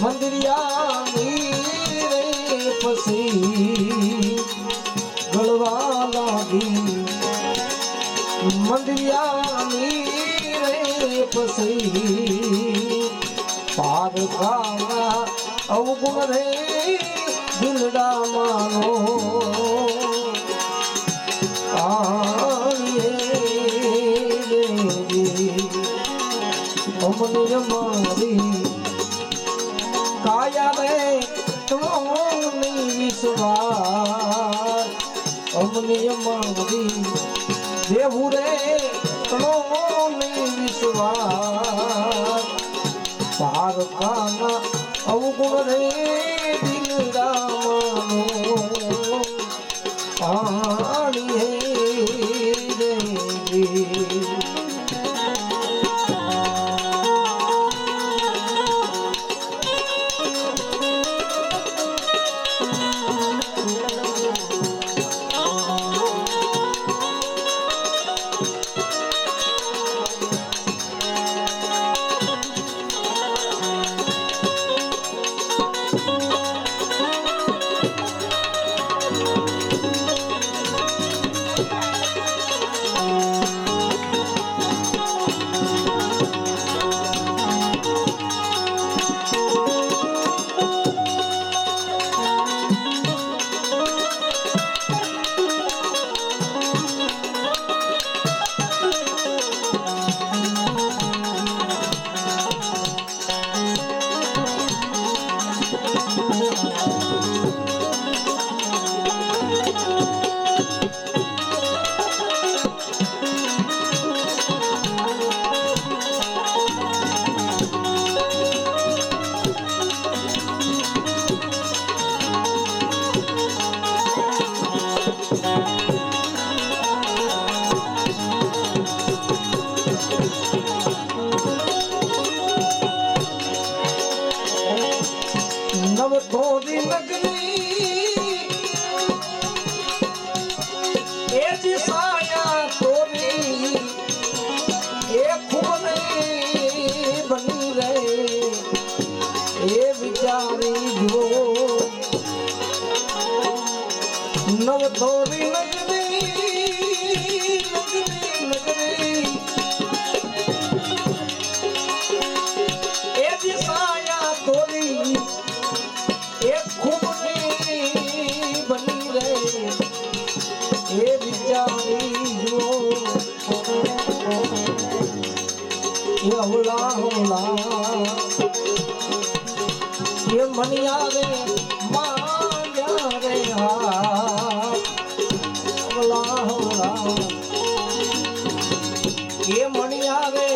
मंदिरिया रे पसी गलवा लागी मंदिरिया रे पसी पार कावा अवगुण रे दिलड़ा मानो अमन मारी काया में तुम्हें विश्वास अमन मारी देवू रे तुम्हें विश्वास पार काना अवगुण रे दिलड़ा मानो पानी है नव थोड़ी लगनी ए दिसाया थोड़ी एक खूबनी बनी रहे ए बिचारी जो ये होला होला ये मनिया रे मांगा रे ये मनिया रे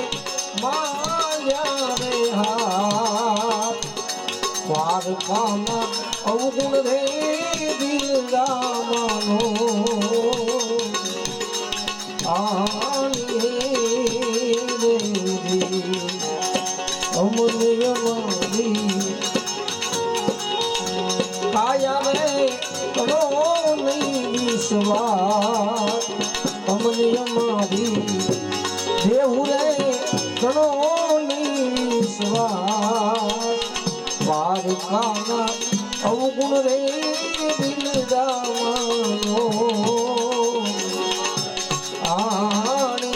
मांगा रे हाथ पार काना अवगुण रे दिल रामानो आनी रे अमूल्य मारी काया रे करो नहीं विश्वास अमूल्य मारी देहु रे करो नहीं विश्वास पार काना अवगुण रे दिल दामानो आनी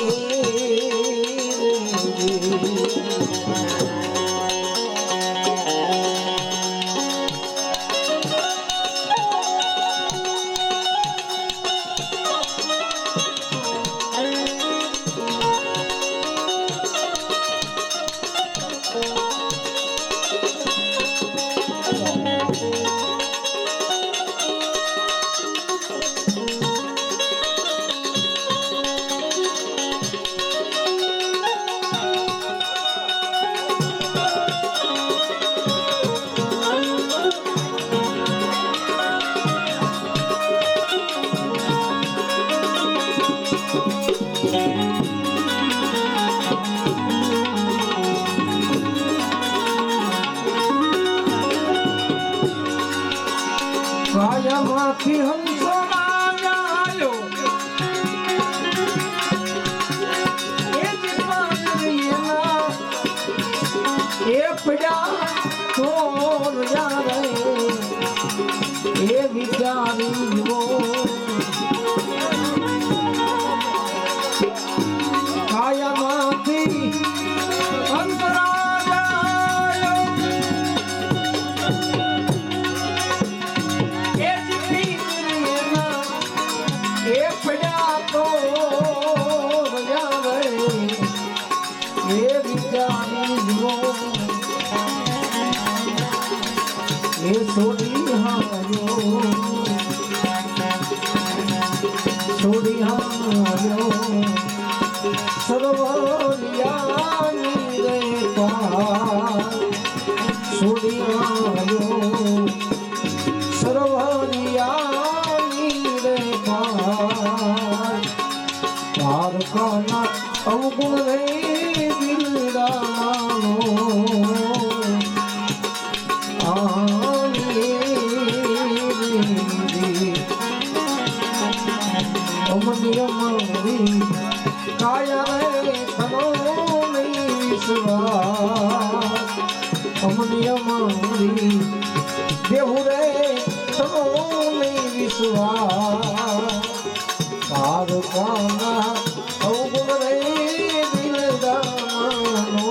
કાયામાંથી હંસો આવ્યો એ જીવન એ પડ્યા તો યારે એ વિચારી કાયામાંથી છોડી હાર્યો સરોવરિયાની રે પાર છોડી હાર્યો સરોવરિયાની રે પાર દ્વારકાના અવગુણ રે દિલડાનો કાયા રે તનો નહીં વિશ્વાસ અમનિય મારી દેહુ રે તનો નહીં વિશ્વાસ પારકાના અવગુણ રે દિલદાનો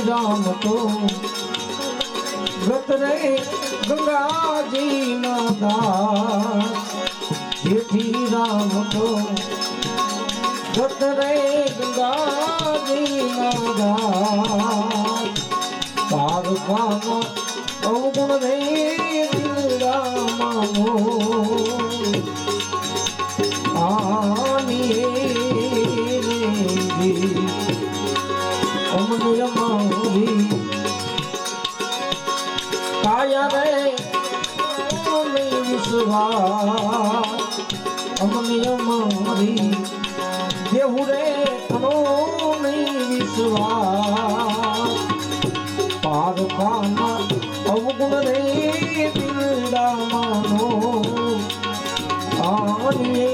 राम तो गत रे गंगा जी दास जेठी राम तो गत रे गंगा जी दास पारकाना अवगुण रे रामानो आनी अमनिय मारी काया रे विश्वास अमनिय मारी देहु रे तनो नहीं विश्वास पारकाना अवगुण रे दिलड़ा मानो आनिए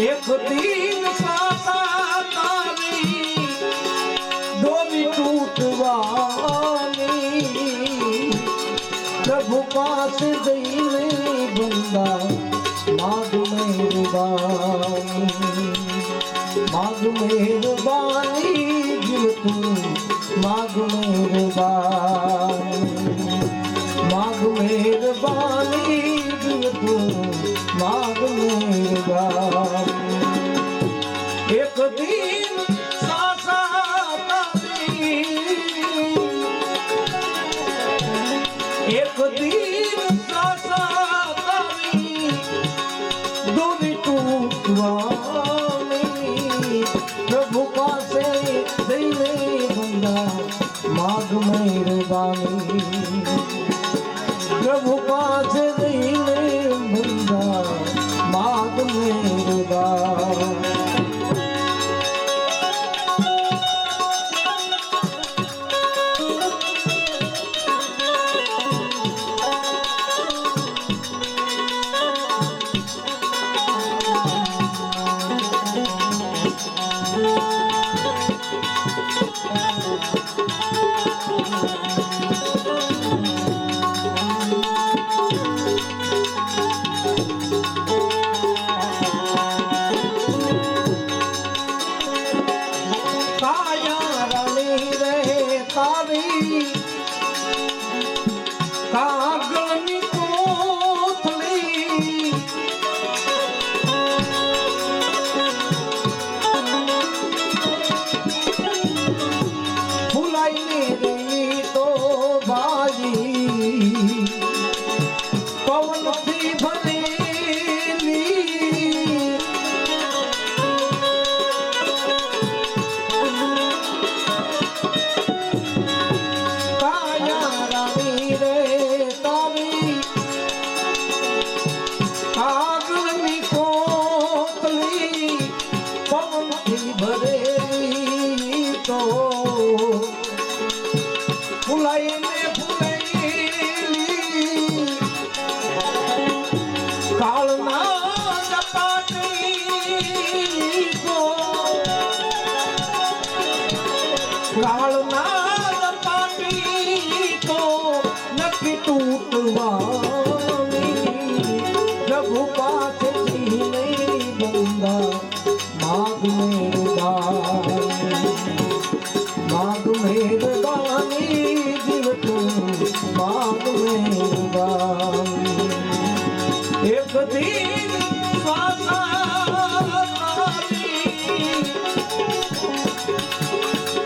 एक दिन सासा तारे प्रभु पास जईने बंदा माग मेहरबानी माग मेहरबानी दिल तू माग मेहरबानी माग मेहरबानी दिल तू माग मेहरबानी एक दिन सासा तारी एक दिन सासा तारी दूरी टूटवानी प्रभु पासे जईने बंदा माग मेहरबानी प्रभु पासे जईने बंदा माग मेहरबानी કાગળની કોથળી ફૂલાઈને રહી તો બાજી પવનથી ભરેલી કાયા રાણી રે કાગળની કોથળી પવનથી ભરેલી તો ફૂલાઈને ફૂલેલી કાળના ઝપાટી તો કાળના ઝપાટી તો નથી તૂટવાની प्रभु पास जीने बंदा माग मेहरबानी दिल तू माग मेहरबानी एक दिन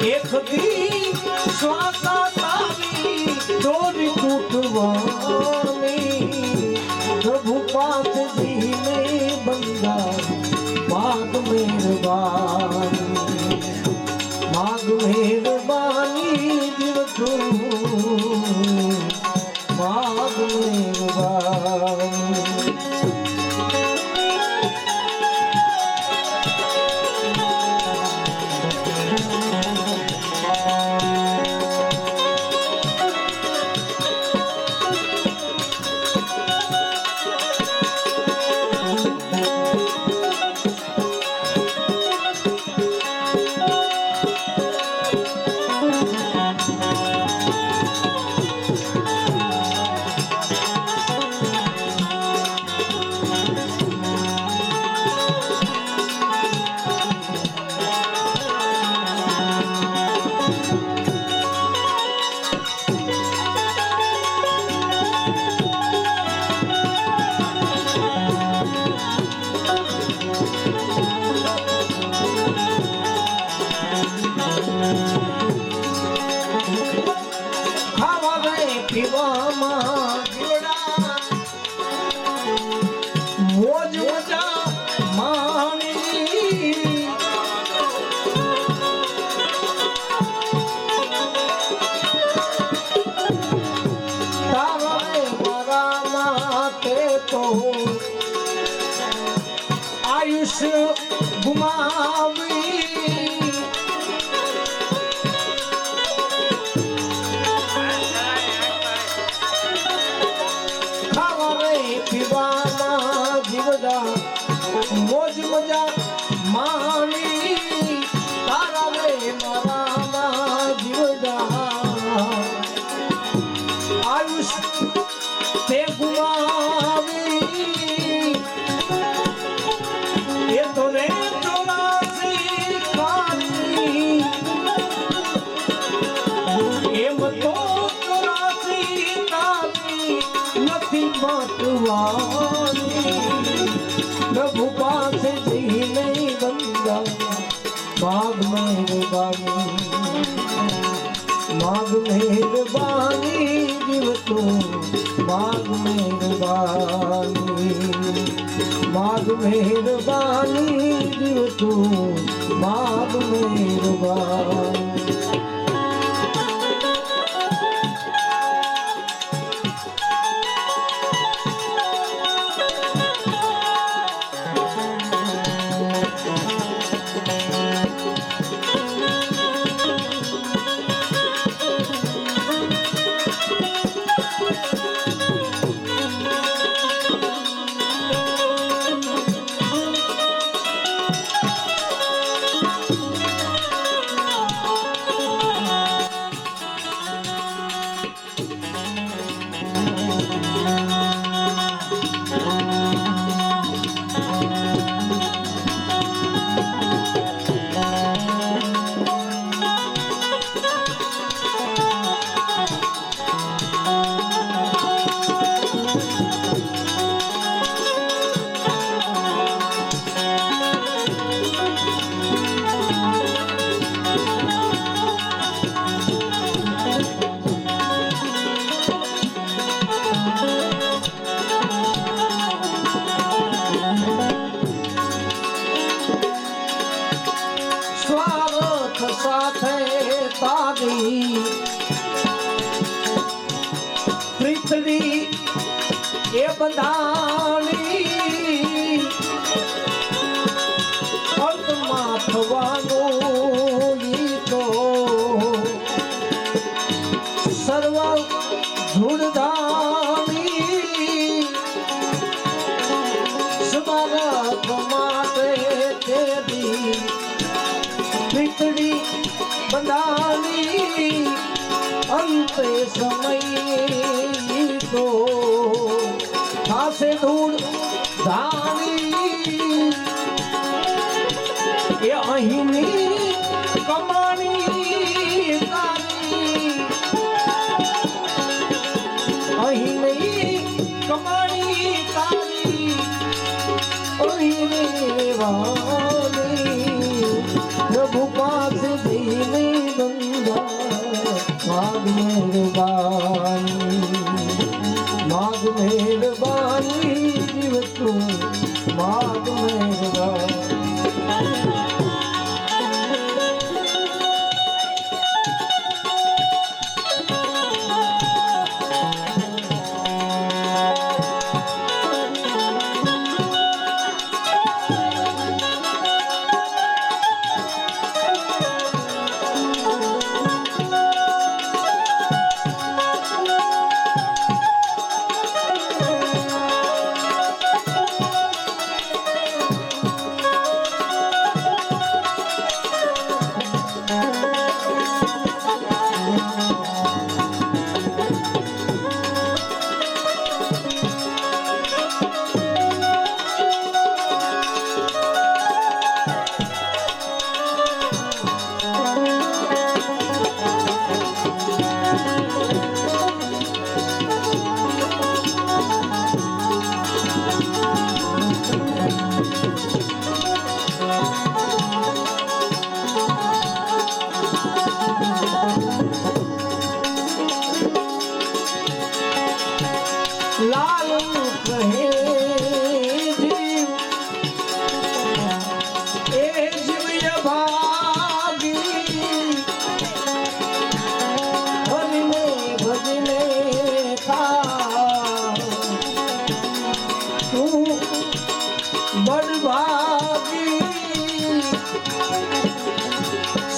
एक दिन श्वासा तारी डोरी टूटवानी प्रभु पास जीने बंदा माग मेहरबानी दिल तू माग मेहरबानी પીવામાં જીવડા મોજ મજા માણી તારે મારા માથે તો આયુષ્ય ગુમાવી પીવામાં જીવડા મોજ મજા માણી તારા રે મારામાં જીવડા આયુષ मेहरबानी प्रभु पास जी नहीं बंदा माग मेहरबानी माग मेहरबानी जीव तू माग मेहरबानी माग मेहरबानी जीव तू माग मेहरबानी पृथ्वी ये बंधानी अंतमा थवानो तो सर्व धूड़धानी स्मरत माटे तेरी पृथ्वी बंधानी अंते समय तो हासे धूल धानी ये अहिनी कमानी तारी अहिनी कमानी तारी अहिनी वानी प्रभु पास दीने बंदा माग मेहरबानी माग मेहरबानी जीव तू माग मेहरबानी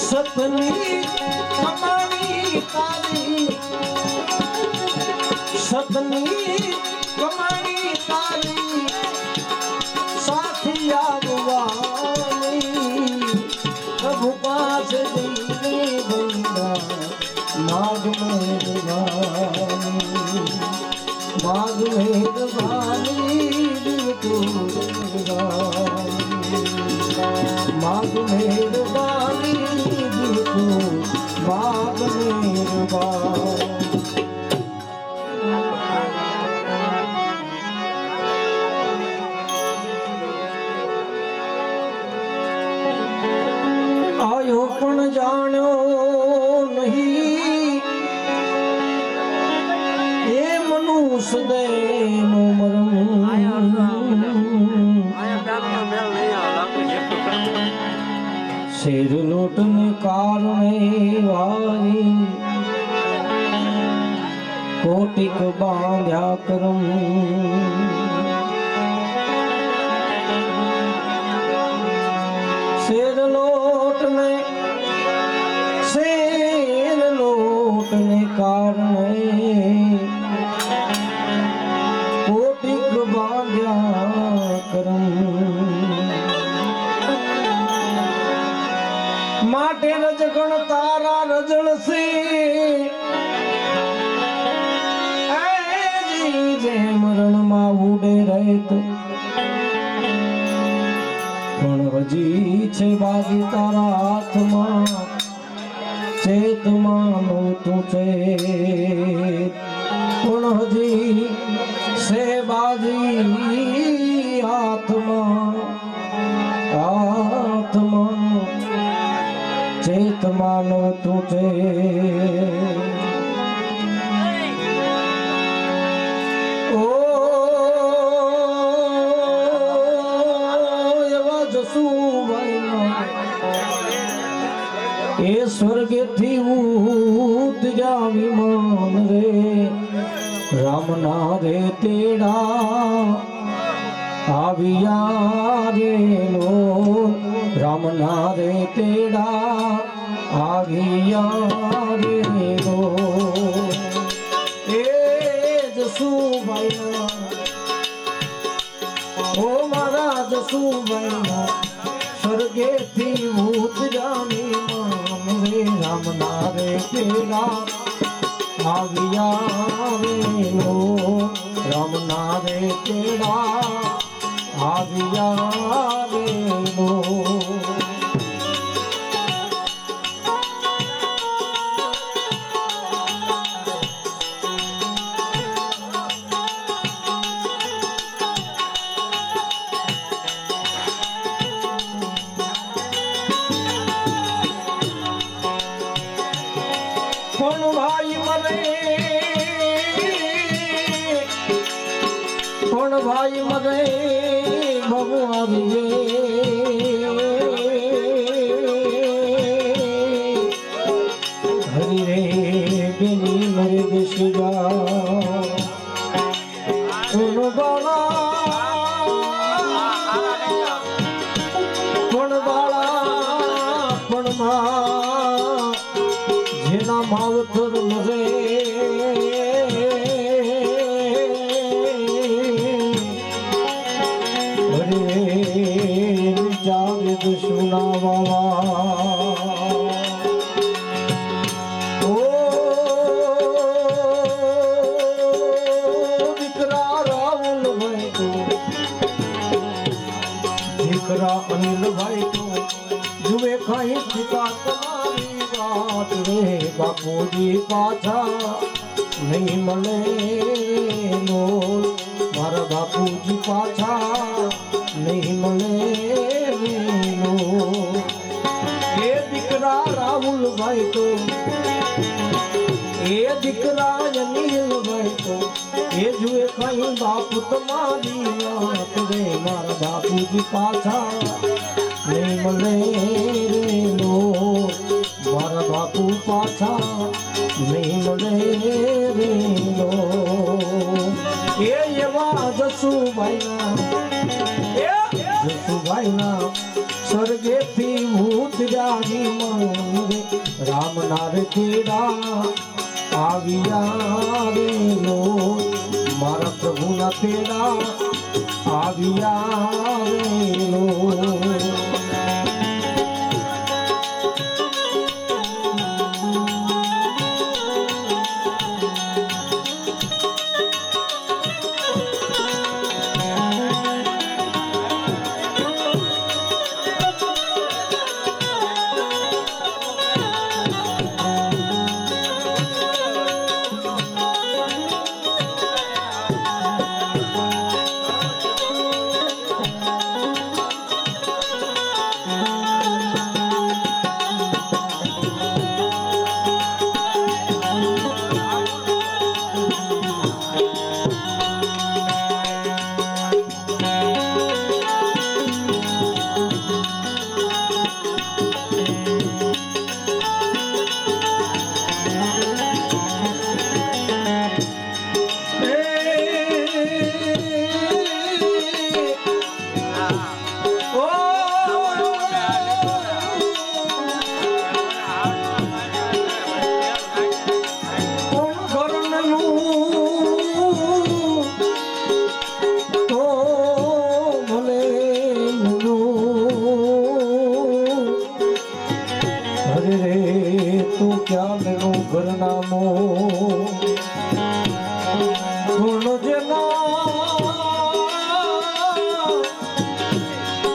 सपनी कमानी तारी सपनी कमानी तारी साथिया बुवानी प्रभु पास दीने बंदा माग मेहरबानी माग मेहरबानी दिल को माग मेहरबानी दिल को माग मेहरबानी સદૈનો મરમ શેર લોટને કારણે વારી કોટિક બાંધ્યા કરમ શેર લોટને કારણે કોટિક બાંધ્યા કરમ માટે રજગણ તારા રજળશે જે મરણમાં ઉડે રહેત પણ હજી છે બાજી તારા હાથમાં ચેતમાં તું છે પણ હજી છે બાજી હાથમાં ચેતમાં તું છે એ સ્વર્ગેથી ઉતર્યા વિમાન રે રામના રે તેડા આવ્યા રે લો રામના રે તેડા આવ્યા રે લો એ જસુભાઈ ઓ મારા જસુભાઈ સ્વર્ગેથી ઉતર્યા રામના રે તેરા આવ્યા રે લો રામના રે તેરા આવ્યા રે લો પણ ભાઈ મરે ભગવાન હરી રે બેની મરે દેશગા પણ બાળા જેના માવતર મરે સુના બાબા ઓ દીકરા રાહુલ ભાઈ તો દીકરા અનિલ ભાઈ તો જુએ કઈ પિતા તમારી વાત રે બાપુજી પાછા નહીં મળે નો મારા બાપુજી પાછા નહીં મળે એ દીકરા રાહુલ ભાઈ તો એ દીકરા અનિલ ભાઈ તો એ જુએ કઈ બાપુ તમારી વાત રે મારા બાપુજી પાછા નહીં મળે રે લો મારા બાપુ પાછા નહીં મળે રે લો એ એવા જસુભાઈના સ્વર્ગેથી ઉતર્યા મંદિરે રામના રે તેડા આવ્યા રે લો મારા પ્રભુના તેડા આવ્યા રે લો જન્મો ગુણ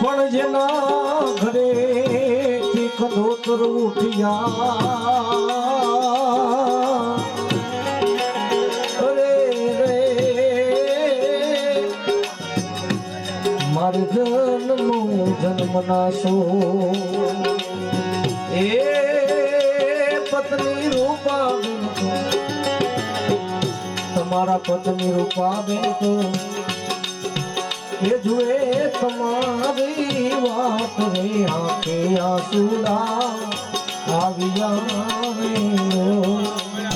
પણ જેના ઘરે કદોતર ઉઠ્યા મારું જન્મ નાશો એ પત્ની રૂપાબેન તમારા પત્ની રૂપાબેન તો એ જુએ તમારી વાત રે આંખે આંસુડા આવ્યા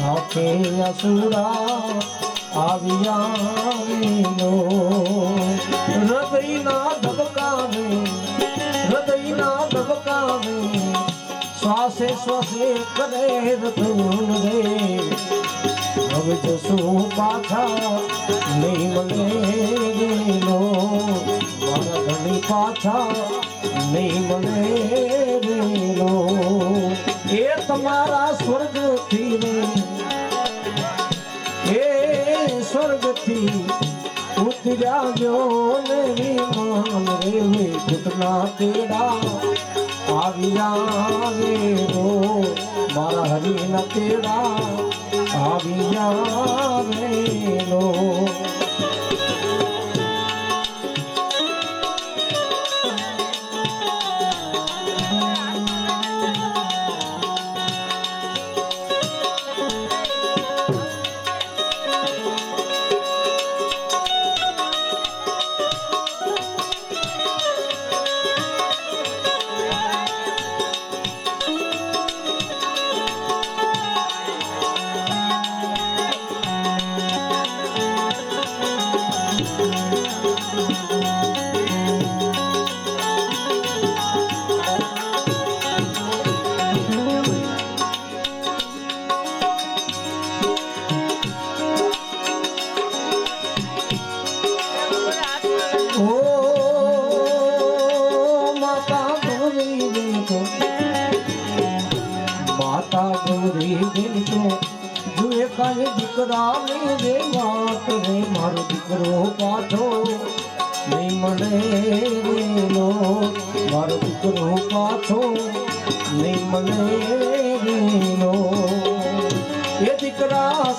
આંખે આંસુડા આવ્યા હૃદયના ધબકાવે શ્વાસે શ્વાસે કરે રતન રે હવે જશું પાછા નહીં મળે રેલો મારા ધણી પાછા નહીં મળે રેલો એ તમારા સ્વર્ગથી રે એ સ્વર્ગથી ઉતર્યા ગયો ને વિમાન રે ઘૂંટના તેડા આવ્યા વેરો મારા હરીના તેડા આવ્યા વેરો માતા ગૌરી બેન તો જુએ કાલે દીકરા રે વાત રે મારો દીકરો પાછો નહીં મળે રેલો મારો દીકરો પાછો નહીં મળે રેલો એ દીકરા